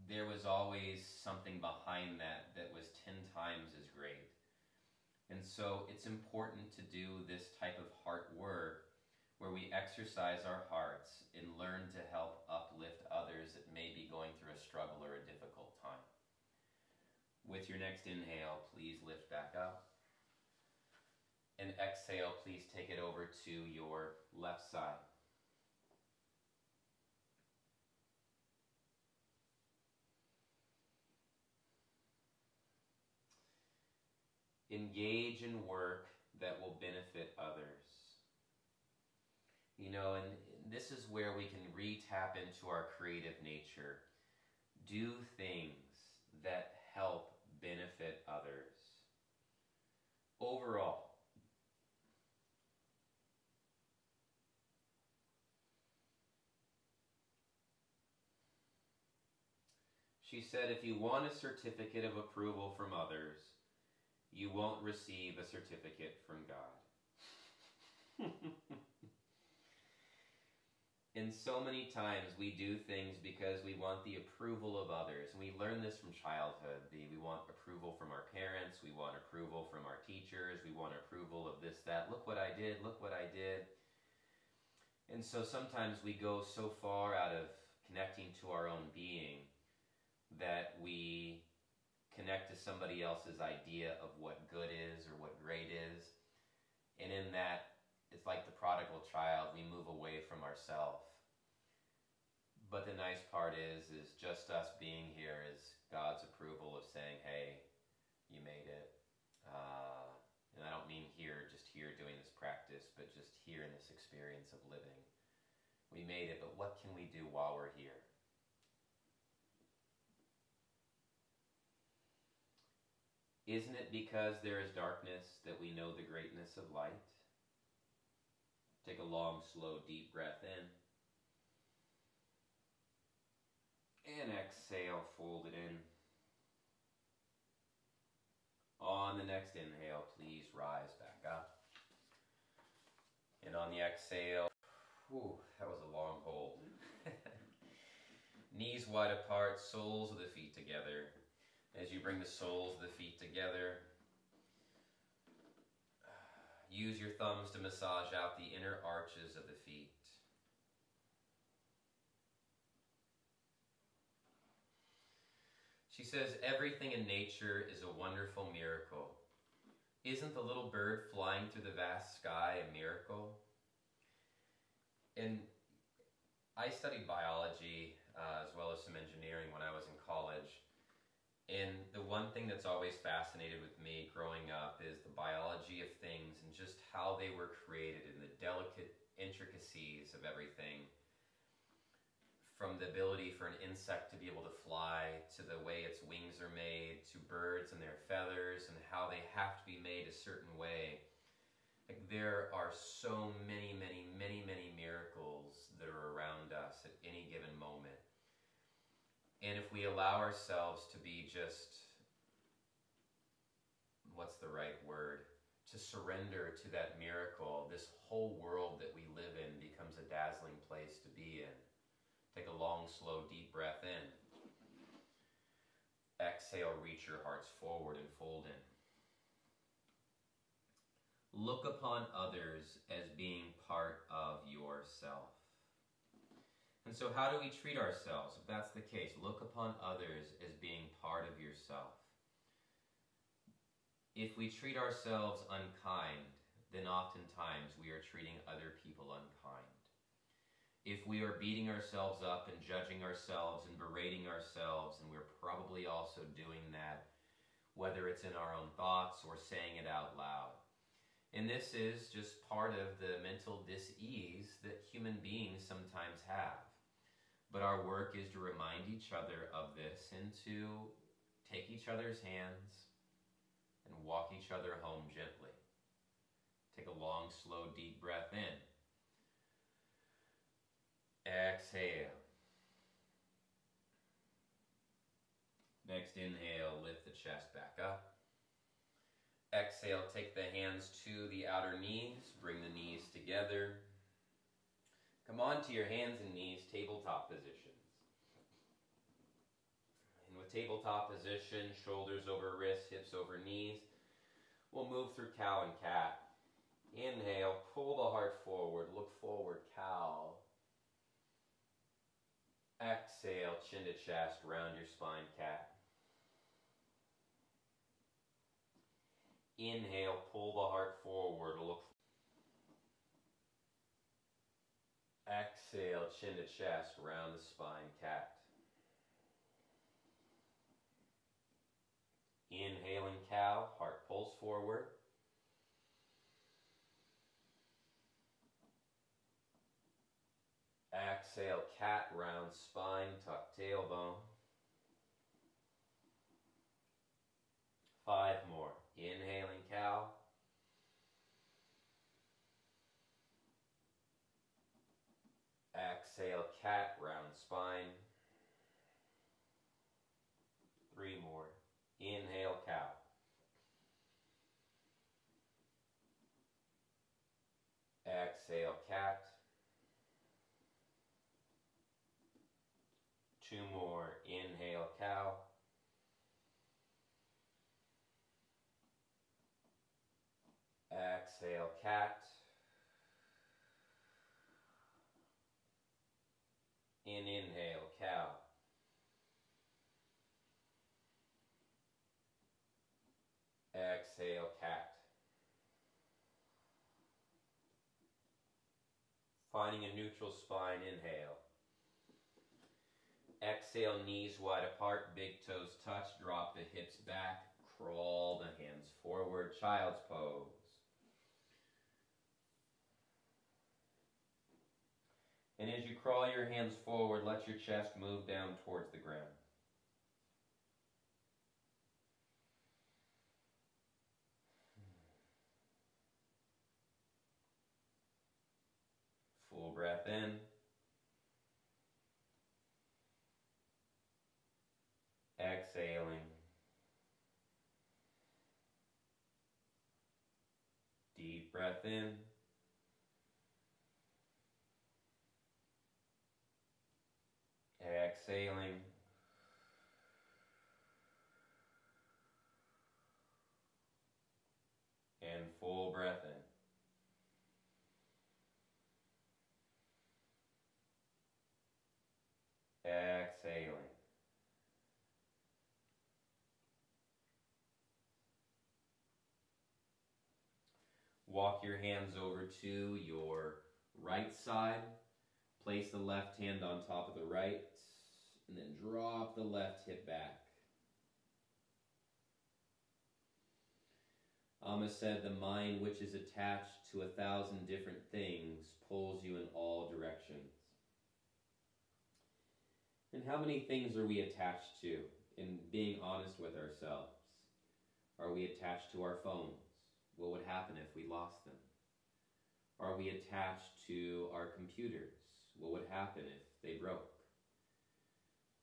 there was always something behind that was 10 times as great. And so it's important to do this type of heart work where we exercise our hearts and learn to help uplift others that may be going through a struggle or a difficult time. With your next inhale, please lift back up. And exhale, please take it over to your left side. Engage in work that will benefit others. And this is where we can re-tap into our creative nature. Do things that help benefit others. Overall. She said, if you want a certificate of approval from others, you won't receive a certificate from God. And so many times we do things because we want the approval of others. And we learn this from childhood. We want approval from our parents. We want approval from our teachers. We want approval of this, that. Look what I did. Look what I did. And so sometimes we go so far out of connecting to our own being that we connect to somebody else's idea of what good is or what great is. And in that, it's like the prodigal child, we move away from ourselves. But the nice part is just us being here is God's approval of saying, hey, you made it. And I don't mean here, just here doing this practice, but just here in this experience of living. We made it, but what can we do while we're here? Isn't it because there is darkness that we know the greatness of light? Take a long, slow, deep breath in. And exhale, fold it in. On the next inhale, please rise back up. And on the exhale, whew, that was a long hold. Knees wide apart, soles of the feet together. As you bring the soles of the feet together, use your thumbs to massage out the inner arches of the feet. She says, everything in nature is a wonderful miracle. Isn't the little bird flying through the vast sky a miracle? And I studied biology as well as some engineering when I was in college. And the one thing that's always fascinated with me growing up is the biology of things and just how they were created and the delicate intricacies of everything. From the ability for an insect to be able to fly, to the way its wings are made, to birds and their feathers and how they have to be made a certain way. Like, there are so many, many, many, many miracles that are around us at any given moment. And if we allow ourselves to be just, what's the right word? To surrender to that miracle, this whole world that we live in becomes a dazzling place to be in. Take a long, slow, deep breath in. Exhale, reach your hearts forward and fold in. Look upon others as being part of yourself. And so how do we treat ourselves? If that's the case, look upon others as being part of yourself. If we treat ourselves unkind, then oftentimes we are treating other people unkind. If we are beating ourselves up and judging ourselves and berating ourselves, and we're probably also doing that, whether it's in our own thoughts or saying it out loud. And this is just part of the mental dis-ease that human beings sometimes have. But our work is to remind each other of this and to take each other's hands and walk each other home gently. Take a long, slow, deep breath in. Exhale. Next inhale, lift the chest back up. Exhale, take the hands to the outer knees, bring the knees together. Come on to your hands and knees, tabletop positions. And with tabletop position, shoulders over wrists, hips over knees, we'll move through cow and cat. Inhale, pull the heart forward, look forward, cow. Exhale, chin to chest, round your spine, cat. Inhale, pull the heart forward, look. Exhale, chin to chest, round the spine, cat. Inhaling cow, heart pulls forward. Exhale, cat, round spine, tuck tailbone. 5 more. Inhaling cow. Exhale, cat, round spine. 3 more. Inhale, cow. Exhale, cat. 2 more. Inhale, cow. Exhale, cat. Inhale, cow. Finding a neutral spine, inhale. Exhale, knees wide apart, big toes touch, drop the hips back, crawl the hands forward, child's pose. And as you crawl your hands forward, let your chest move down towards the ground. Full breath in. Exhaling. Deep breath in. Exhaling. And full breath in. Exhaling. Walk your hands over to your right side. Place the left hand on top of the right, and then drop the left hip back. Amma said, the mind which is attached to 1,000 different things pulls you in all directions. And how many things are we attached to? In being honest with ourselves, are we attached to our phones? What would happen if we lost them? Are we attached to our computers? What would happen if they broke?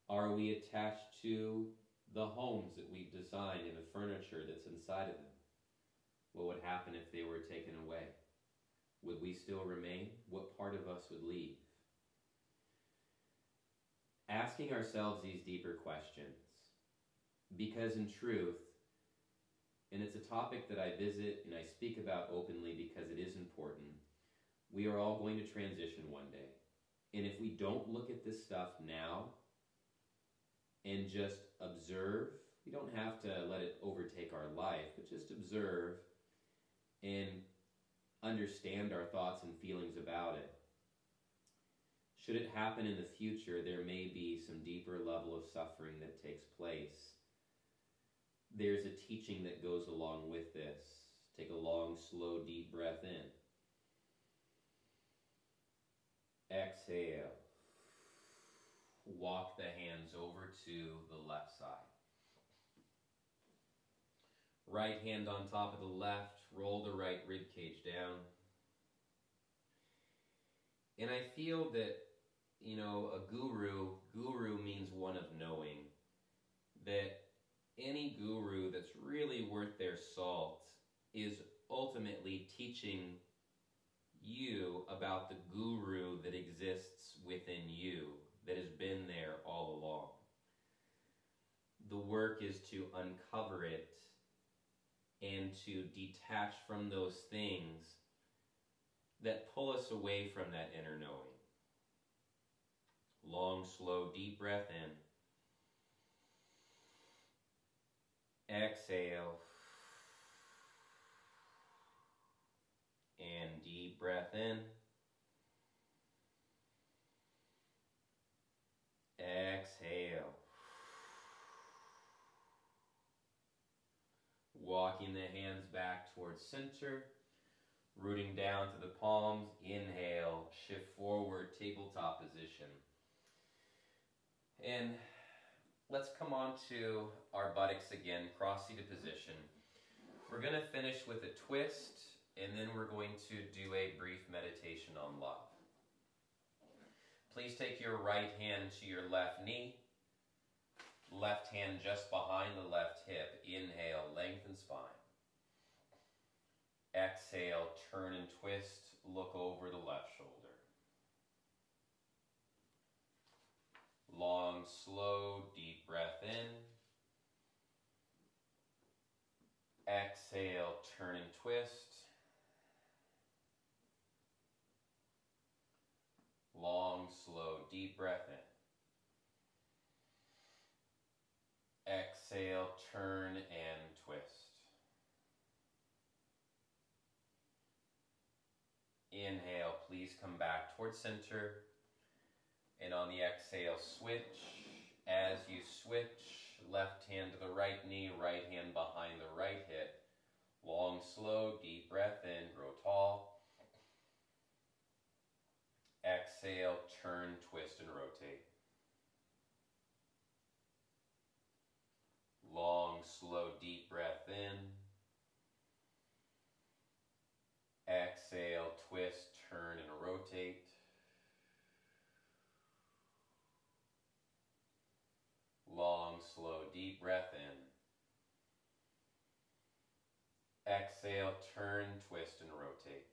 Are we attached to the homes that we've designed and the furniture that's inside of them? What would happen if they were taken away? Would we still remain? What part of us would leave? Asking ourselves these deeper questions, because in truth, and it's a topic that I visit and I speak about openly because it is important, we are all going to transition one day. And if we don't look at this stuff now and just observe, we don't have to let it overtake our life, but just observe and understand our thoughts and feelings about it. Should it happen in the future, there may be some deeper level of suffering that takes place. There's a teaching that goes along with this. Take a long, slow, deep breath in. Exhale. Walk the hands over to the left side. Right hand on top of the left. Roll the right rib cage down. And I feel that, a guru means one of knowing. That any guru that's really worth their salt is ultimately teaching you about the guru that exists within you, that has been there all along. The work is to uncover it and to detach from those things that pull us away from that inner knowing. Long, slow, deep breath in. Exhale. And deep breath in. Exhale. Walking the hands back towards center. Rooting down to the palms. Inhale. Shift forward. Tabletop position. And let's come on to our buttocks again. Cross-seated position. We're going to finish with a twist. And then we're going to do a brief meditation on love. Please take your right hand to your left knee. Left hand just behind the left hip. Inhale, lengthen spine. Exhale, turn and twist. Look over the left shoulder. Long, slow, deep breath in. Exhale, turn and twist. Long, slow, deep breath in. Exhale, turn and twist. Inhale, please come back towards center. And on the exhale, switch. As you switch, left hand to the right knee, right hand behind the right hip. Long, slow, deep breath in, grow tall. Exhale, turn, twist, and rotate. Long, slow, deep breath in. Exhale, twist, turn, and rotate. Long, slow, deep breath in. Exhale, turn, twist, and rotate.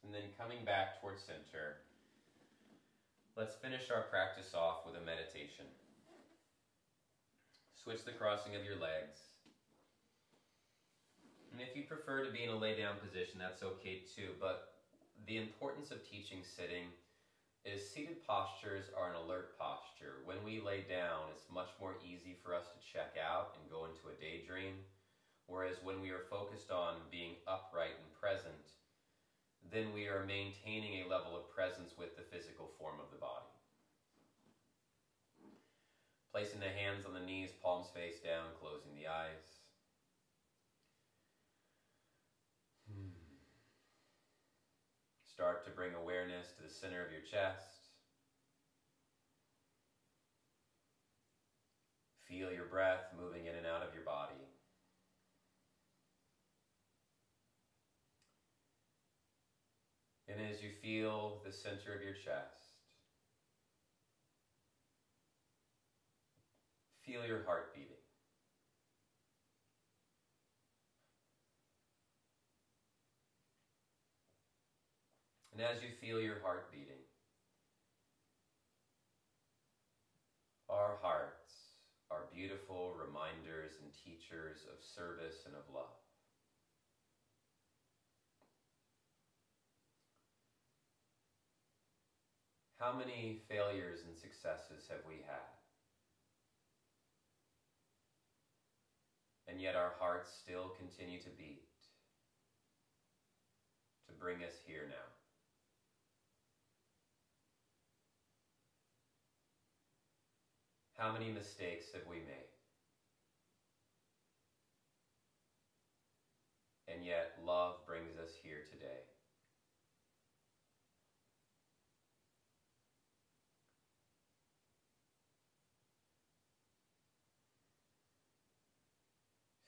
And then coming back towards center, let's finish our practice off with a meditation. Switch the crossing of your legs. And if you prefer to be in a lay down position, that's okay too, but the importance of teaching sitting is seated postures are an alert posture. When we lay down, it's much more easy for us to check out and go into a daydream, whereas when we are focused on being upright and present, then we are maintaining a level of presence with the physical form of the body. Placing the hands on the knees, palms face down, closing the eyes. Start to bring awareness to the center of your chest. Feel your breath moving in and out of your body. And as you feel the center of your chest, feel your heart beating. And as you feel your heart beating, our hearts are beautiful reminders and teachers of service and of love. How many failures and successes have we had? And yet our hearts still continue to beat to bring us here now. How many mistakes have we made? And yet love brings us here today.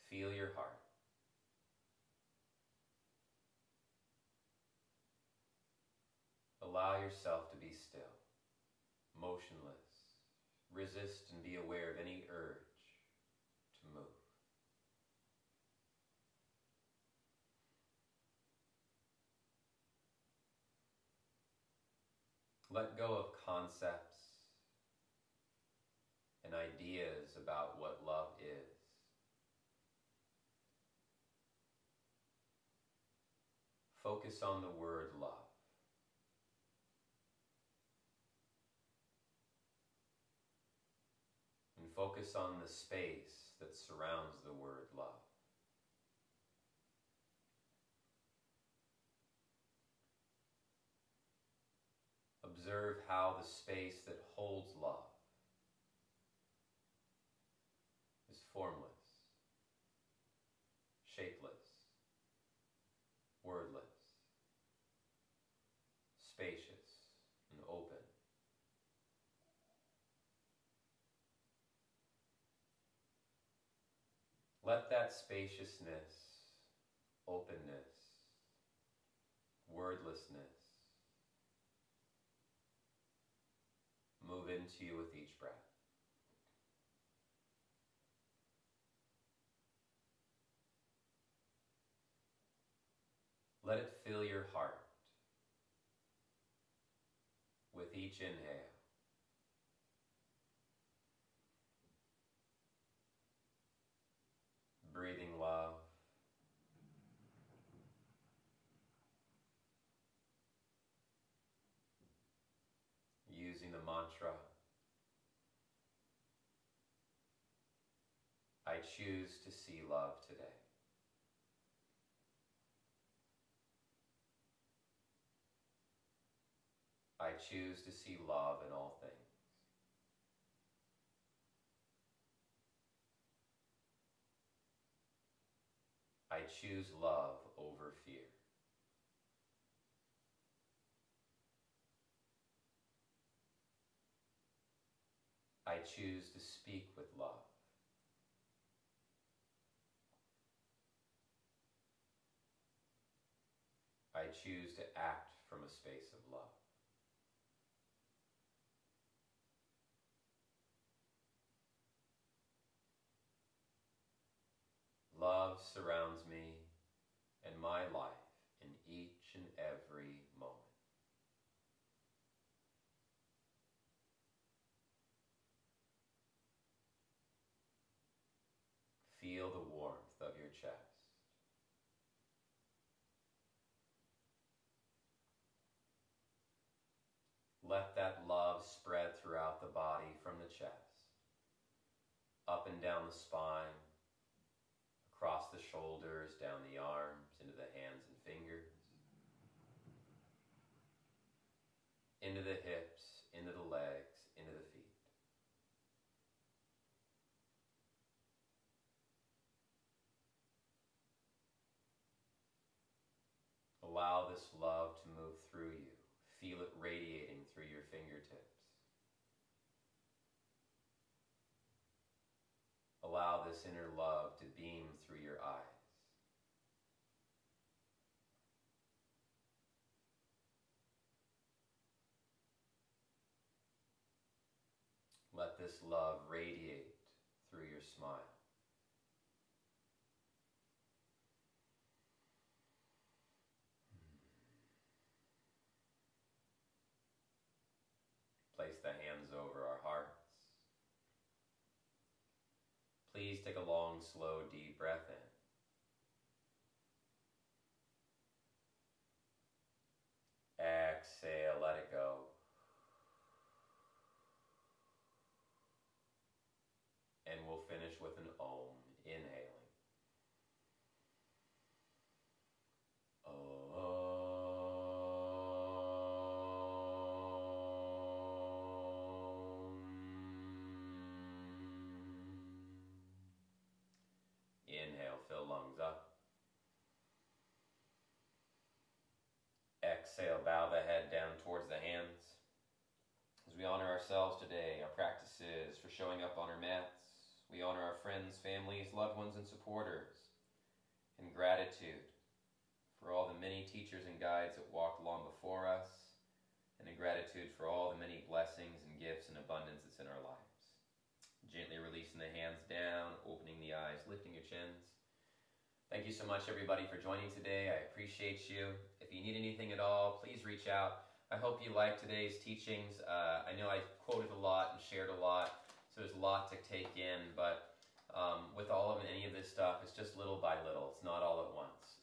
Feel your heart. Allow yourself to be still, motionless. Resist and be aware of any urge to move. Let go of concepts and ideas about what love is. Focus on the word love. And focus on the space that surrounds the word love. Observe how the space that holds love is formless, shapeless, wordless, spacious and open. Let that spaciousness, openness, wordlessness move into you with each breath. Let it fill your heart with each inhale. Breathing love. Using the mantra, I choose to see love today. choose to see love in all things. I choose love over fear. I choose to speak with love. I choose to act from a space of love. Love surrounds me and my life in each and every moment. Feel the warmth of your chest. Let that love spread throughout the body from the chest, up and down the spine, across the shoulders, down the arms, into the hands and fingers, into the hips, into the legs, into the feet. Allow this love to move through you. Feel it radiating through your fingertips. Allow this inner love to beam through your eyes. Let this love radiate through your smile. Place the hands over our hearts. Please take a long, slow, deep breath in. Exhale, let it go. And we'll finish with an Om, inhaling. Inhale, fill lungs up. Exhale, bow the head down towards the hands. As we honor ourselves today, our practices for showing up on our mats, we honor our friends, families, loved ones, and supporters. In gratitude for all the many teachers and guides that walked along before us, and in gratitude for all the many blessings and gifts and abundance that's in our lives. Gently releasing the hands down, opening the eyes, lifting your chins. Thank you so much, everybody, for joining today. I appreciate you. If you need anything at all, please reach out. I hope you liked today's teachings. I know I quoted a lot and shared a lot, so there's a lot to take in, but with all of any of this stuff, it's just little by little. It's not all at once.